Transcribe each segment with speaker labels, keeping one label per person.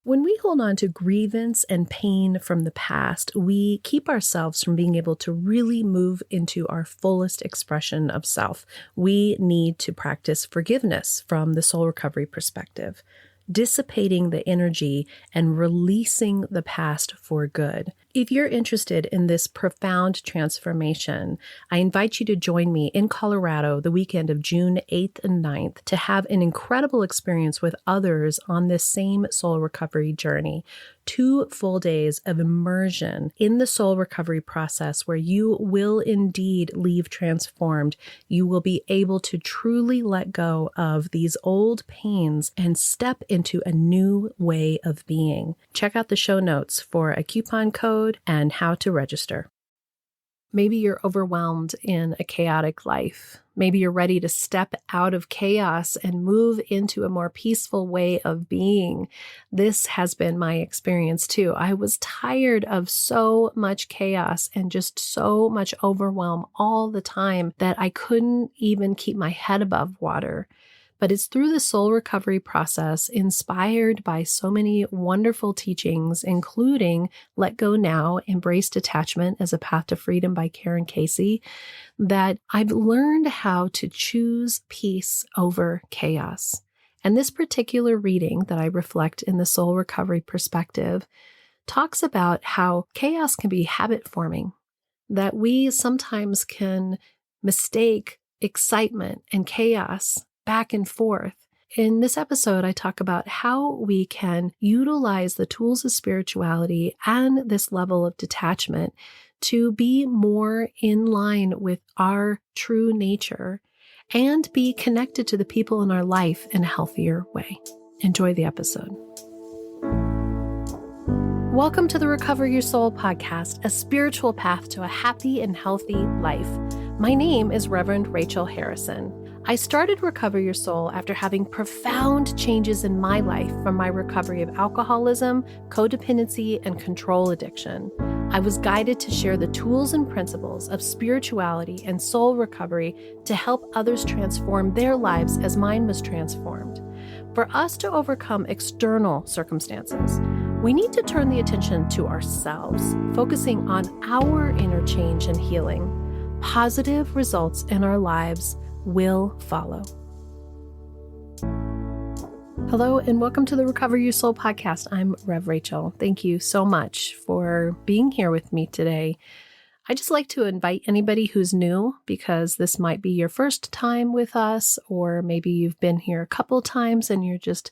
Speaker 1: When we hold on to grievance and pain from the past, we keep ourselves from being able to really move into our fullest expression of self. We need to practice forgiveness from the soul recovery perspective, dissipating the energy and releasing the past for good. If you're interested in this profound transformation, I invite you to join me in Colorado the weekend of June 8th and 9th to have an incredible experience with others on this same soul recovery journey. 2 full days of immersion in the soul recovery process where you will indeed leave transformed. You will be able to truly let go of these old pains and step into a new way of being. Check out the show notes for a coupon code and how to register. Maybe you're overwhelmed in a chaotic life. Maybe you're ready to step out of chaos and move into a more peaceful way of being. This has been my experience too. I was tired of so much chaos and just so much overwhelm all the time that I couldn't even keep my head above water. But it's through the soul recovery process, inspired by so many wonderful teachings, including Let Go Now, Embrace Detachment as a Path to Freedom by Karen Casey, that I've learned how to choose peace over chaos. And this particular reading that I reflect in the soul recovery perspective talks about how chaos can be habit forming, that we sometimes can mistake excitement and chaos back and forth. In this episode, I talk about how we can utilize the tools of spirituality and this level of detachment to be more in line with our true nature and be connected to the people in our life in a healthier way. Enjoy the episode. Welcome to the Recover Your Soul podcast, a spiritual path to a happy and healthy life. My name is Reverend Rachel Harrison. I started Recover Your Soul after having profound changes in my life from my recovery of alcoholism, codependency, and control addiction. I was guided to share the tools and principles of spirituality and soul recovery to help others transform their lives as mine was transformed. For us to overcome external circumstances, we need to turn the attention to ourselves, focusing on our inner change and healing. Positive results in our lives will follow. Hello, and welcome to the Recover Your Soul podcast. I'm Rev Rachel. Thank you so much for being here with me today. I just like to invite anybody who's new, because this might be your first time with us, or maybe you've been here a couple times and you're just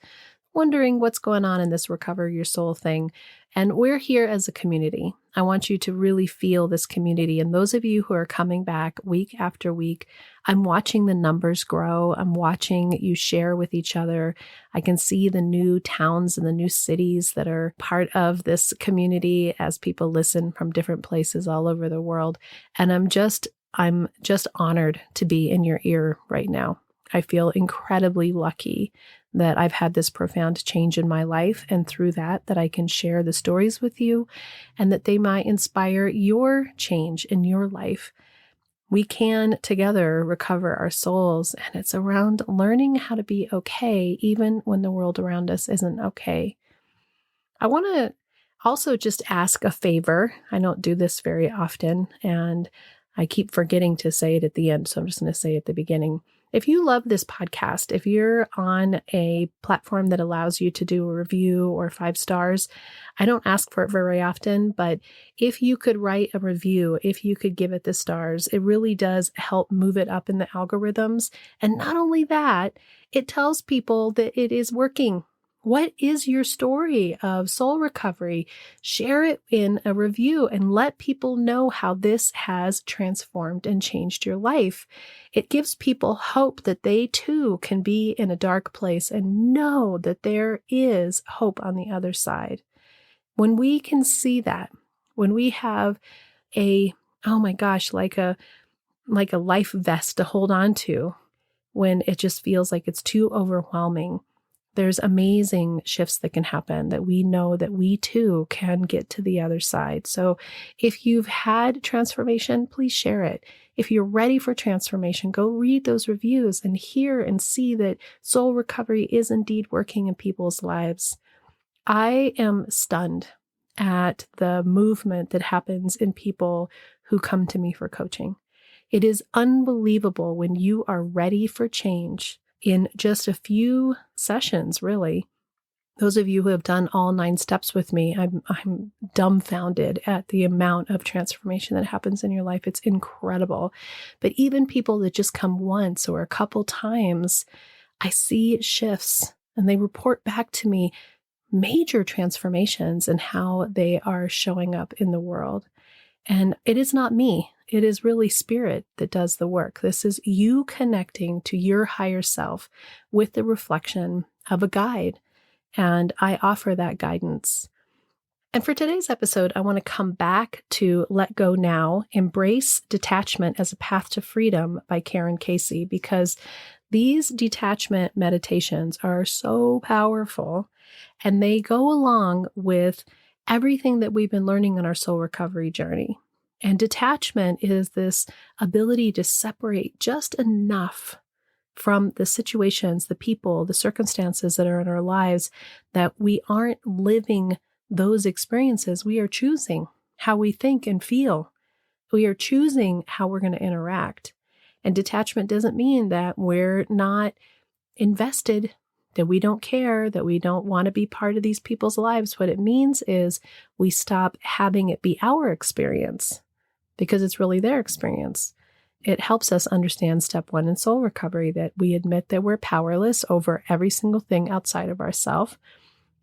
Speaker 1: wondering what's going on in this Recover Your Soul thing. And we're here as a community. I want you to really feel this community. And those of you who are coming back week after week, I'm watching the numbers grow. I'm watching you share with each other. I can see the new towns and the new cities that are part of this community as people listen from different places all over the world. And I'm just honored to be in your ear right now. I feel incredibly lucky that I've had this profound change in my life, and through that I can share the stories with you and that they might inspire your change in your life. We can together recover our souls, and it's around learning how to be okay even when the world around us isn't okay. I want to also just ask a favor. I don't do this very often, and I keep forgetting to say it at the end, so I'm just going to say it at the beginning. If you love this podcast, if you're on a platform that allows you to do a review or 5 stars, I don't ask for it very often, but if you could write a review, if you could give it the stars, it really does help move it up in the algorithms. And not only that, it tells people that it is working. What is your story of soul recovery? Share it in a review and let people know how this has transformed and changed your life. It gives people hope that they too can be in a dark place and know that there is hope on the other side. When we can see that, when we have like a life vest to hold on to, when it just feels like it's too overwhelming, there's amazing shifts that can happen, that we know that we too can get to the other side. So if you've had transformation, please share it. If you're ready for transformation, go read those reviews and hear and see that soul recovery is indeed working in people's lives. I am stunned at the movement that happens in people who come to me for coaching. It is unbelievable when you are ready for change in just a few sessions, really. Those of you who have done all 9 steps with me, I'm dumbfounded at the amount of transformation that happens in your life. It's incredible. But even people that just come once or a couple times, I see shifts and they report back to me major transformations in how they are showing up in the world. And it is not me. It is really spirit that does the work. This is you connecting to your higher self with the reflection of a guide. And I offer that guidance. And for today's episode, I want to come back to Let Go Now, Embrace Detachment as a Path to Freedom by Karen Casey, because these detachment meditations are so powerful and they go along with everything that we've been learning on our soul recovery journey. And detachment is this ability to separate just enough from the situations, the people, the circumstances that are in our lives, that we aren't living those experiences. We are choosing how we think and feel. We are choosing how we're going to interact. And detachment doesn't mean that we're not invested, that we don't care, that we don't want to be part of these people's lives. What it means is we stop having it be our experience because it's really their experience. It helps us understand step 1 in soul recovery, that we admit that we're powerless over every single thing outside of ourselves,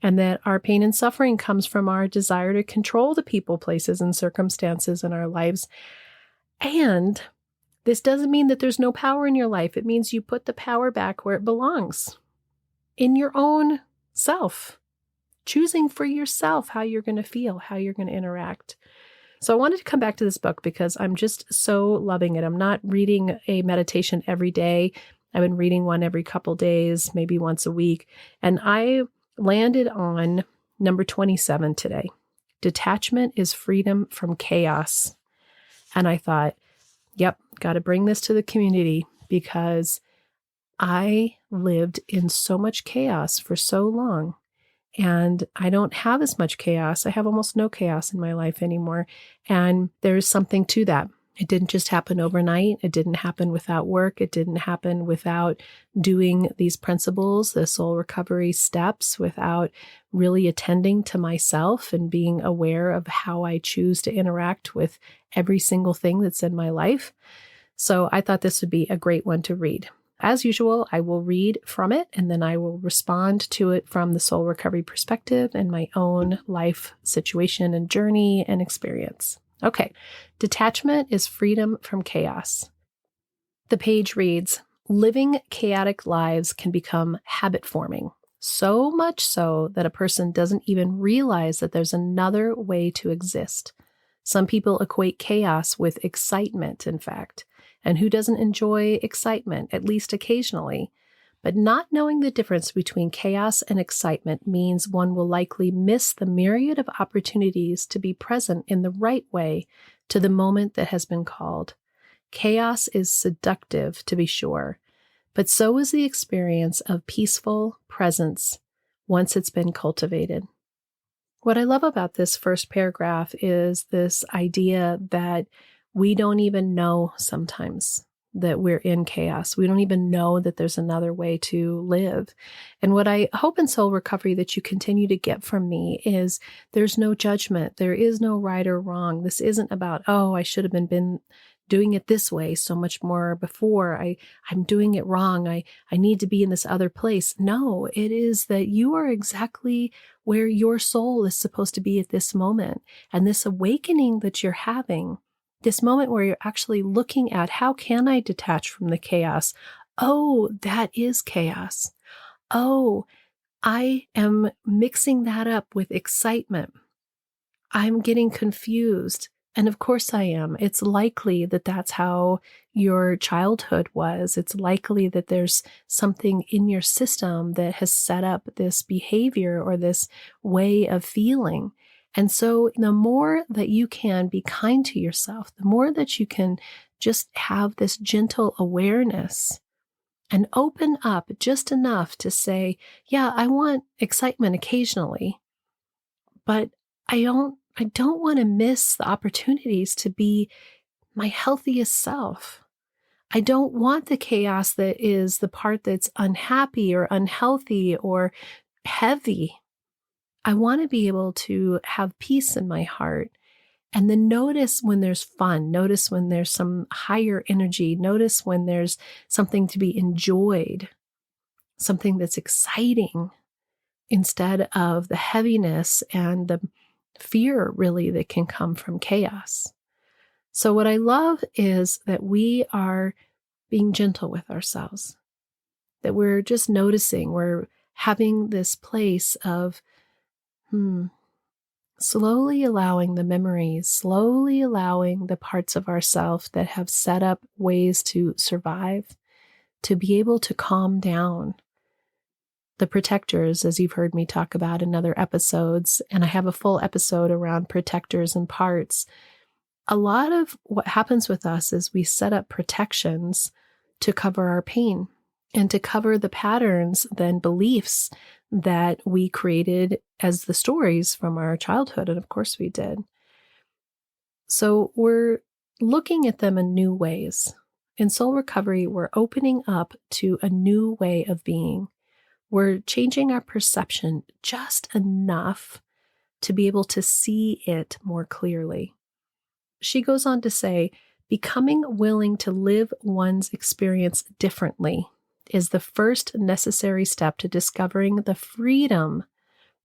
Speaker 1: and that our pain and suffering comes from our desire to control the people, places, and circumstances in our lives. And this doesn't mean that there's no power in your life. It means you put the power back where it belongs, in your own self, choosing for yourself how you're going to feel, how you're going to interact. So I wanted to come back to this book because I'm just so loving it. I'm not reading a meditation every day. I've been reading one every couple days, maybe once a week. And I landed on number 27 today. Detachment is freedom from chaos. And I thought, yep, got to bring this to the community because I lived in so much chaos for so long. And I don't have as much chaos. I have almost no chaos in my life anymore. And there's something to that. It didn't just happen overnight. It didn't happen without work. It didn't happen without doing these principles, the soul recovery steps, without really attending to myself and being aware of how I choose to interact with every single thing that's in my life. So I thought this would be a great one to read. As usual, I will read from it and then I will respond to it from the soul recovery perspective and my own life situation and journey and experience. Okay, detachment is freedom from chaos. The page reads, living chaotic lives can become habit forming, so much so that a person doesn't even realize that there's another way to exist. Some people equate chaos with excitement, in fact. And who doesn't enjoy excitement, at least occasionally? But not knowing the difference between chaos and excitement means one will likely miss the myriad of opportunities to be present in the right way to the moment that has been called. Chaos is seductive, to be sure, but so is the experience of peaceful presence once it's been cultivated. What I love about this first paragraph is this idea that we don't even know sometimes that we're in chaos. We don't even know that there's another way to live. And what I hope in soul recovery that you continue to get from me is there's no judgment. There is no right or wrong. This isn't about, oh, I should have been doing it this way so much more before. I'm doing it wrong. I need to be in this other place. No, it is that you are exactly where your soul is supposed to be at this moment. And this awakening that you're having, this moment where you're actually looking at how can I detach from the chaos? Oh, that is chaos. Oh, I am mixing that up with excitement. I'm getting confused. And of course I am. It's likely that that's how your childhood was. It's likely that there's something in your system that has set up this behavior or this way of feeling. And so the more that you can be kind to yourself, the more that you can just have this gentle awareness and open up just enough to say, yeah, I want excitement occasionally, but I don't want to miss the opportunities to be my healthiest self. I don't want the chaos that is the part that's unhappy or unhealthy or heavy. I want to be able to have peace in my heart and then notice when there's fun, notice when there's some higher energy, notice when there's something to be enjoyed, something that's exciting instead of the heaviness and the fear really that can come from chaos. So what I love is that we are being gentle with ourselves, that we're just noticing, we're having this place of, slowly allowing the memories, slowly allowing the parts of ourself that have set up ways to survive, to be able to calm down. The protectors, as you've heard me talk about in other episodes, and I have a full episode around protectors and parts. A lot of what happens with us is we set up protections to cover our pain and to cover the patterns, then beliefs that we created as the stories from our childhood. And of course we did. So we're looking at them in new ways. In soul recovery, we're opening up to a new way of being. We're changing our perception just enough to be able to see it more clearly. She goes on to say, becoming willing to live one's experience differently is the first necessary step to discovering the freedom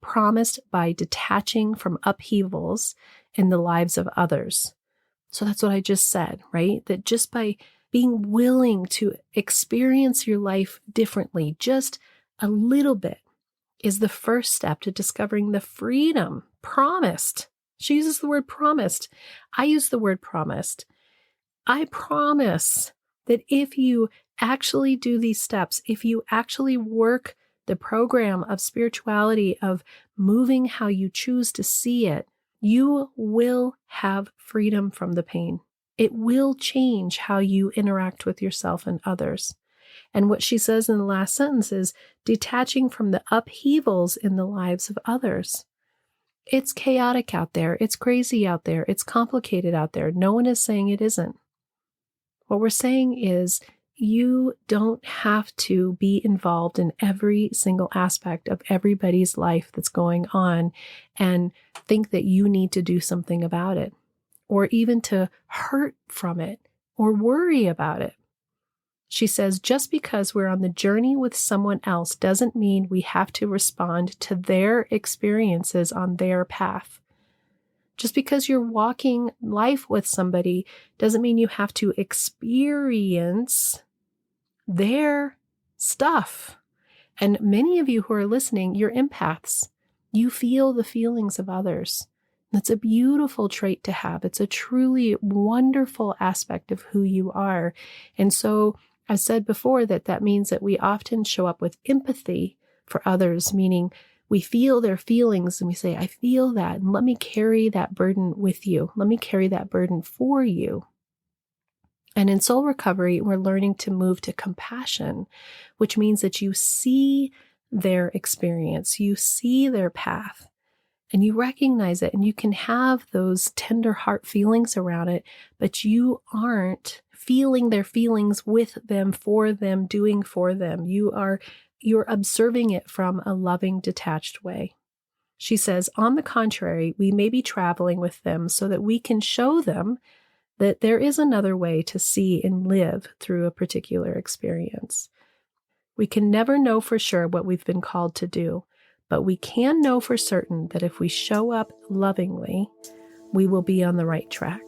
Speaker 1: promised by detaching from upheavals in the lives of others. So that's what I just said, right? That just by being willing to experience your life differently, just a little bit, is the first step to discovering the freedom promised. She uses the word promised. I use the word promised. I promise that if you actually do these steps, if you actually work the program of spirituality, of moving how you choose to see it, you will have freedom from the pain. It will change how you interact with yourself and others. And what she says in the last sentence is detaching from the upheavals in the lives of others. It's chaotic out there. It's crazy out there. It's complicated out there. No one is saying it isn't. What we're saying is you don't have to be involved in every single aspect of everybody's life that's going on and think that you need to do something about it, or even to hurt from it or worry about it. She says, just because we're on the journey with someone else doesn't mean we have to respond to their experiences on their path. Just because you're walking life with somebody doesn't mean you have to experience their stuff. And many of you who are listening, you're empaths. You feel the feelings of others. That's a beautiful trait to have. It's a truly wonderful aspect of who you are. And so I've said before that means that we often show up with empathy for others, meaning we feel their feelings and we say, I feel that, and let me carry that burden with you. Let me carry that burden for you. And in soul recovery, we're learning to move to compassion, which means that you see their experience, you see their path, and you recognize it, and you can have those tender heart feelings around it, but you aren't feeling their feelings with them, for them, doing for them. You're observing it from a loving, detached way. She says, on the contrary, we may be traveling with them so that we can show them that there is another way to see and live through a particular experience. We can never know for sure what we've been called to do, but we can know for certain that if we show up lovingly, we will be on the right track.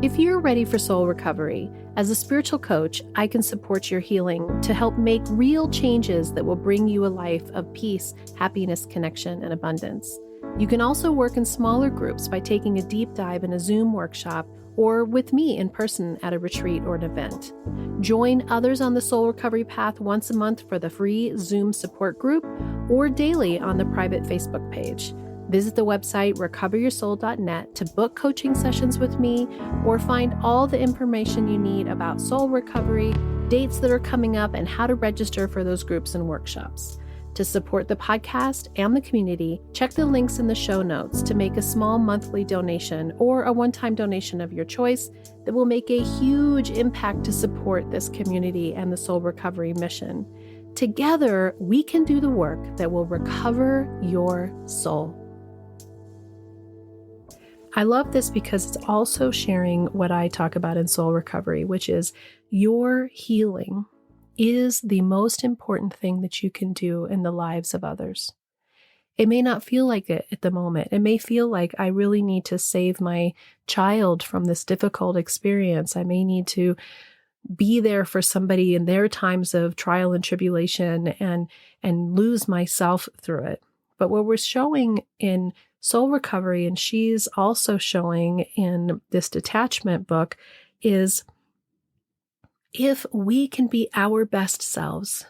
Speaker 1: If you're ready for soul recovery, as a spiritual coach, I can support your healing to help make real changes that will bring you a life of peace, happiness, connection, and abundance. You can also work in smaller groups by taking a deep dive in a Zoom workshop or with me in person at a retreat or an event. Join others on the soul recovery path once a month for the free Zoom support group or daily on the private Facebook page. Visit the website recoveryoursoul.net to book coaching sessions with me or find all the information you need about soul recovery, dates that are coming up, and how to register for those groups and workshops. To support the podcast and the community, check the links in the show notes to make a small monthly donation or a one-time donation of your choice that will make a huge impact to support this community and the soul recovery mission. Together, we can do the work that will recover your soul. I love this because it's also sharing what I talk about in soul recovery, which is your healing is the most important thing that you can do in the lives of others. It may not feel like it at the moment. It may feel like I really need to save my child from this difficult experience. I may need to be there for somebody in their times of trial and tribulation and lose myself through it. But what we're showing in soul recovery, and she's also showing in this detachment book, is if we can be our best selves,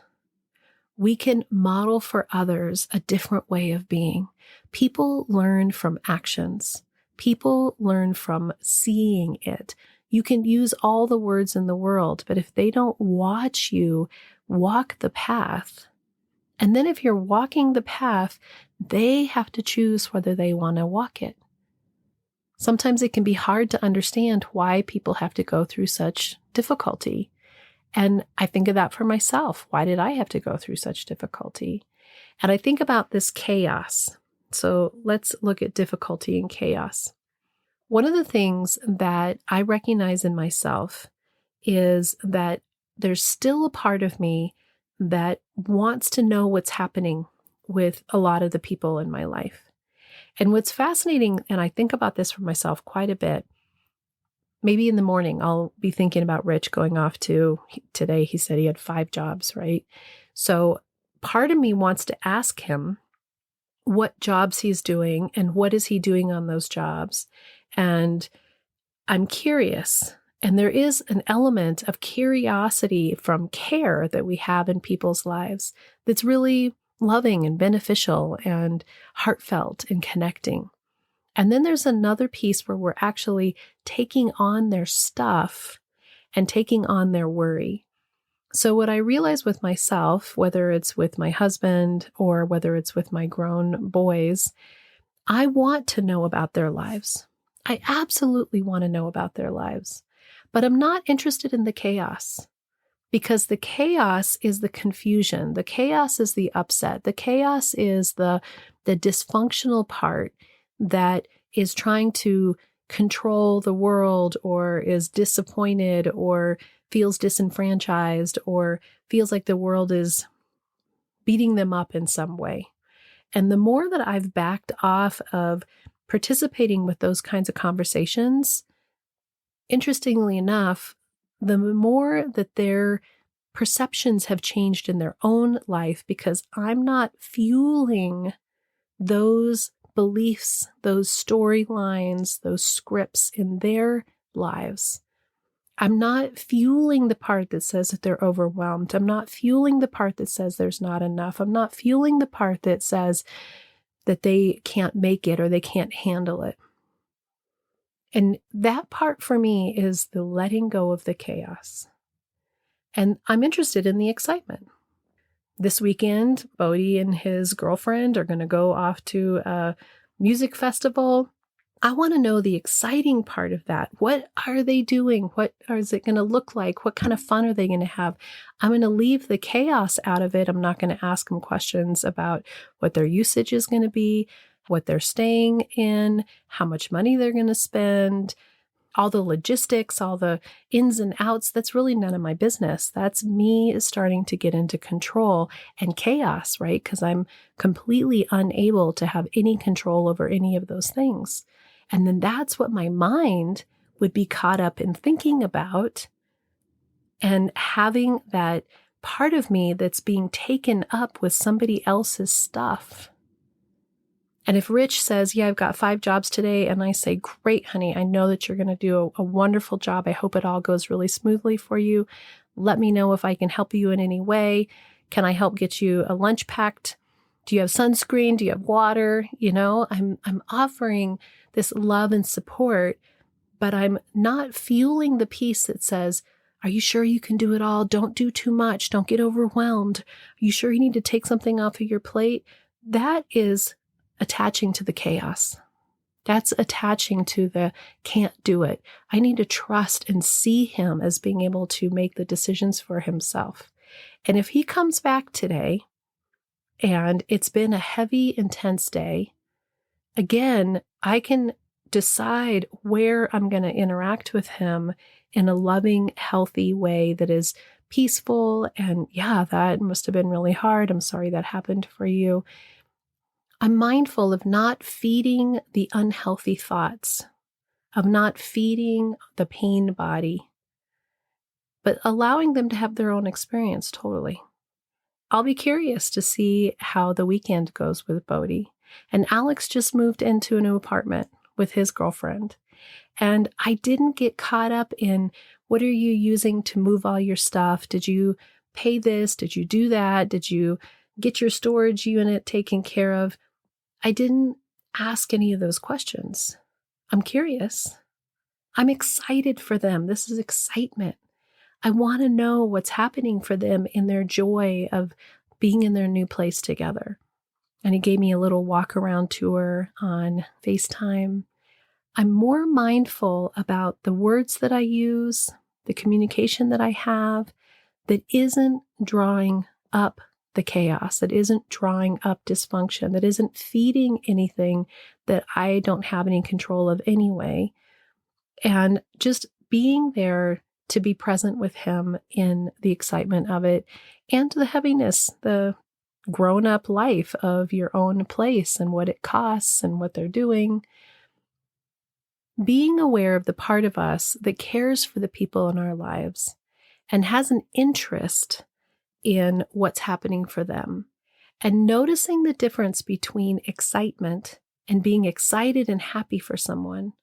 Speaker 1: we can model for others a different way of being. People learn from actions. People learn from seeing it. You can use all the words in the world, but if they don't watch you walk the path, and then if you're walking the path, they have to choose whether they want to walk it. Sometimes it can be hard to understand why people have to go through such difficulty. And I think of that for myself. Why did I have to go through such difficulty? And I think about this chaos. So let's look at difficulty and chaos. One of the things that I recognize in myself is that there's still a part of me that wants to know what's happening with a lot of the people in my life. And what's fascinating, and I think about this for myself quite a bit, maybe in the morning, I'll be thinking about Rich going off today, he said he had 5 jobs, right? So part of me wants to ask him what jobs he's doing and what is he doing on those jobs. And I'm curious. And there is an element of curiosity from care that we have in people's lives that's really loving and beneficial and heartfelt and connecting. And then there's another piece where we're actually taking on their stuff and taking on their worry. So what I realize with myself, whether it's with my husband or whether it's with my grown boys, I want to know about their lives. I absolutely want to know about their lives, but I'm not interested in the chaos. Because the chaos is the confusion. The chaos is the upset. The chaos is the dysfunctional part that is trying to control the world or is disappointed or feels disenfranchised or feels like the world is beating them up in some way. And the more that I've backed off of participating with those kinds of conversations, interestingly enough, the more that their perceptions have changed in their own life because I'm not fueling those beliefs, those storylines, those scripts in their lives. I'm not fueling the part that says that they're overwhelmed. I'm not fueling the part that says there's not enough. I'm not fueling the part that says that they can't make it or they can't handle it. And that part for me is the letting go of the chaos. And I'm interested in the excitement. This weekend, Bodhi and his girlfriend are going to go off to a music festival. I want to know the exciting part of that. What are they doing? What is it going to look like? What kind of fun are they going to have? I'm going to leave the chaos out of it. I'm not going to ask them questions about what their usage is going to be, what they're staying in, how much money they're going to spend, all the logistics, all the ins and outs. That's really none of my business. That's me starting to get into control and chaos, right? Because I'm completely unable to have any control over any of those things. And then that's what my mind would be caught up in thinking about and having that part of me that's being taken up with somebody else's stuff. And if Rich says, yeah, I've got 5 jobs today, and I say, great, honey, I know that you're going to do a wonderful job. I hope it all goes really smoothly for you. Let me know if I can help you in any way. Can I help get you a lunch packed? Do you have sunscreen? Do you have water? I'm offering this love and support, but I'm not fueling the piece that says, Are you sure you can do it all? Don't do too much. Don't get overwhelmed. Are you sure you need to take something off of your plate? That is attaching to the chaos. That's attaching to the can't do it. I need to trust and see him as being able to make the decisions for himself. And if he comes back today and it's been a heavy, intense day, again, I can decide where I'm going to interact with him in a loving, healthy way that is peaceful. And yeah, that must have been really hard. I'm sorry that happened for you. I'm mindful of not feeding the unhealthy thoughts, of not feeding the pain body, but allowing them to have their own experience totally. I'll be curious to see how the weekend goes with Bodhi. And Alex just moved into a new apartment with his girlfriend. And I didn't get caught up in what are you using to move all your stuff? Did you pay this? Did you do that? Did you get your storage unit taken care of? I didn't ask any of those questions. I'm curious. I'm excited for them. This is excitement. I want to know what's happening for them in their joy of being in their new place together. And he gave me a little walk around tour on FaceTime. I'm more mindful about the words that I use, the communication that I have that isn't drawing up the chaos, that isn't drawing up dysfunction, that isn't feeding anything that I don't have any control of anyway. And just being there to be present with him in the excitement of it and the heaviness, the grown-up life of your own place and what it costs and what they're doing. Being aware of the part of us that cares for the people in our lives and has an interest in what's happening for them, and noticing the difference between excitement and being excited and happy for someone,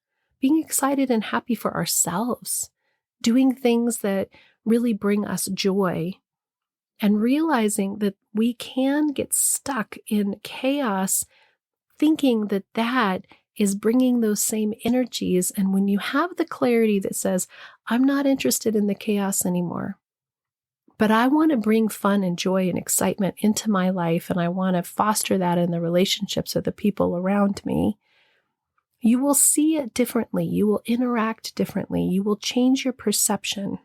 Speaker 1: being excited and happy for ourselves, doing things that really bring us joy, and realizing that we can get stuck in chaos, thinking that that is bringing those same energies. And when you have the clarity that says, I'm not interested in the chaos anymore, but I want to bring fun and joy and excitement into my life, and I want to foster that in the relationships of the people around me, you will see it differently. You will interact differently. You will change your perception.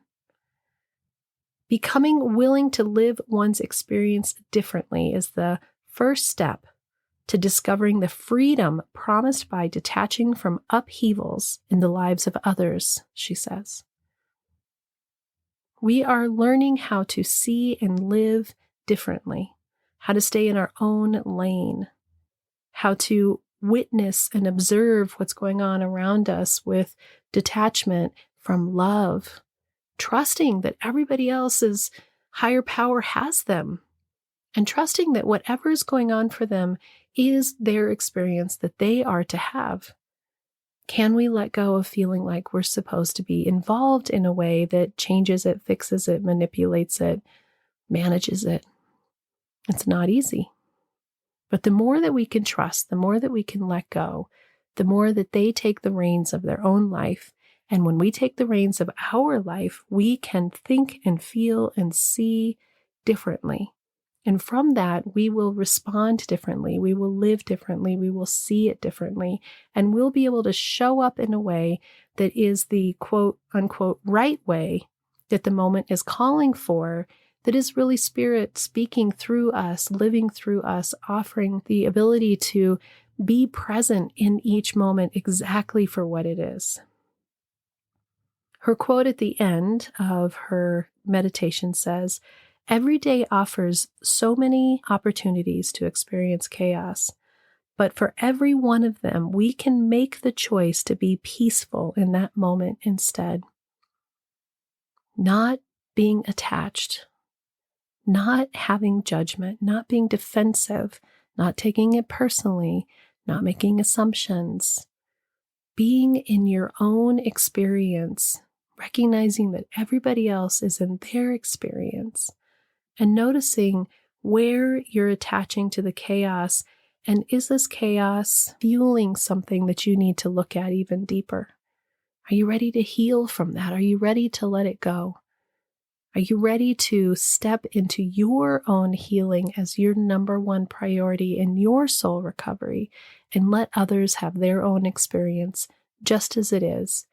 Speaker 1: Becoming willing to live one's experience differently is the first step to discovering the freedom promised by detaching from upheavals in the lives of others, she says. We are learning how to see and live differently, how to stay in our own lane, how to witness and observe what's going on around us with detachment from love, trusting that everybody else's higher power has them, and trusting that whatever is going on for them is their experience that they are to have. Can we let go of feeling like we're supposed to be involved in a way that changes it, fixes it, manipulates it, manages it? It's not easy. But the more that we can trust, the more that we can let go, the more that they take the reins of their own life. And when we take the reins of our life, we can think and feel and see differently. And from that, we will respond differently. We will live differently. We will see it differently. And we'll be able to show up in a way that is the quote unquote right way that the moment is calling for, that is really Spirit speaking through us, living through us, offering the ability to be present in each moment exactly for what it is. Her quote at the end of her meditation says, "Every day offers so many opportunities to experience chaos, but for every one of them, we can make the choice to be peaceful in that moment instead. Not being attached, not having judgment, not being defensive, not taking it personally, not making assumptions, being in your own experience, recognizing that everybody else is in their experience, and noticing where you're attaching to the chaos, and is this chaos fueling something that you need to look at even deeper? Are you ready to heal from that? Are you ready to let it go? Are you ready to step into your own healing as your number one priority in your soul recovery and let others have their own experience just as it is?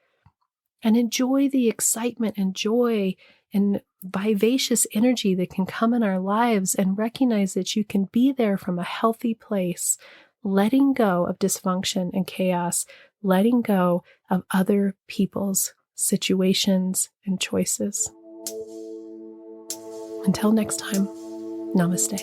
Speaker 1: And enjoy the excitement and joy and vivacious energy that can come in our lives, and recognize that you can be there from a healthy place, letting go of dysfunction and chaos, letting go of other people's situations and choices. Until next time, namaste.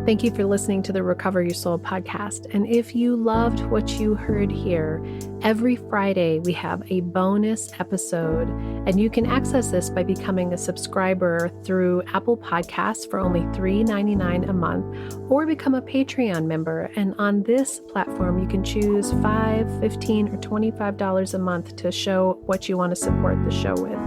Speaker 1: Thank you for listening to the Recover Your Soul podcast. And if you loved what you heard here, every Friday we have a bonus episode, and you can access this by becoming a subscriber through Apple Podcasts for only $3.99 a month, or become a Patreon member. And on this platform, you can choose $5, $15, or $25 a month to show what you want to support the show with.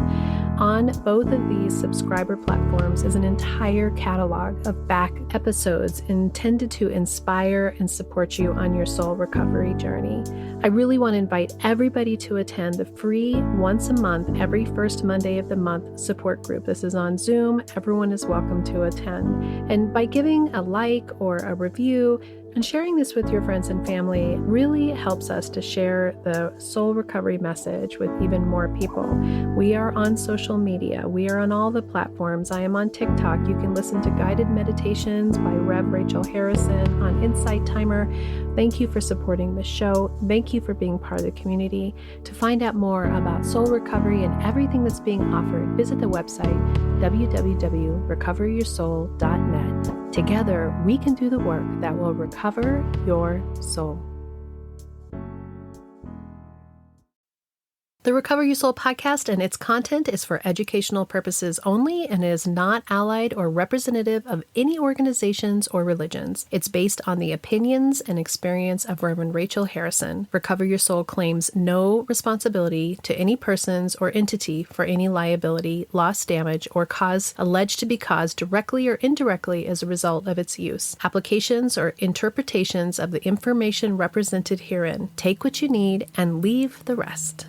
Speaker 1: On both of these subscriber platforms is an entire catalog of back episodes intended to inspire and support you on your soul recovery journey. I really want to invite everybody to attend the free once a month, every first Monday of the month support group. This is on Zoom. Everyone is welcome to attend. And by giving a like or a review and sharing this with your friends and family really helps us to share the soul recovery message with even more people. We are on social media. We are on all the platforms. I am on TikTok. You can listen to guided meditations by Rev Rachel Harrison on Insight Timer. Thank you for supporting the show. Thank you for being part of the community. To find out more about soul recovery and everything that's being offered, visit the website www.recoveryoursoul.net. Together, we can do the work that will recover your soul. The Recover Your Soul podcast and its content is for educational purposes only and is not allied or representative of any organizations or religions. It's based on the opinions and experience of Reverend Rachel Harrison. Recover Your Soul claims no responsibility to any persons or entity for any liability, loss, damage, or cause alleged to be caused directly or indirectly as a result of its use. Applications or interpretations of the information represented herein. Take what you need and leave the rest.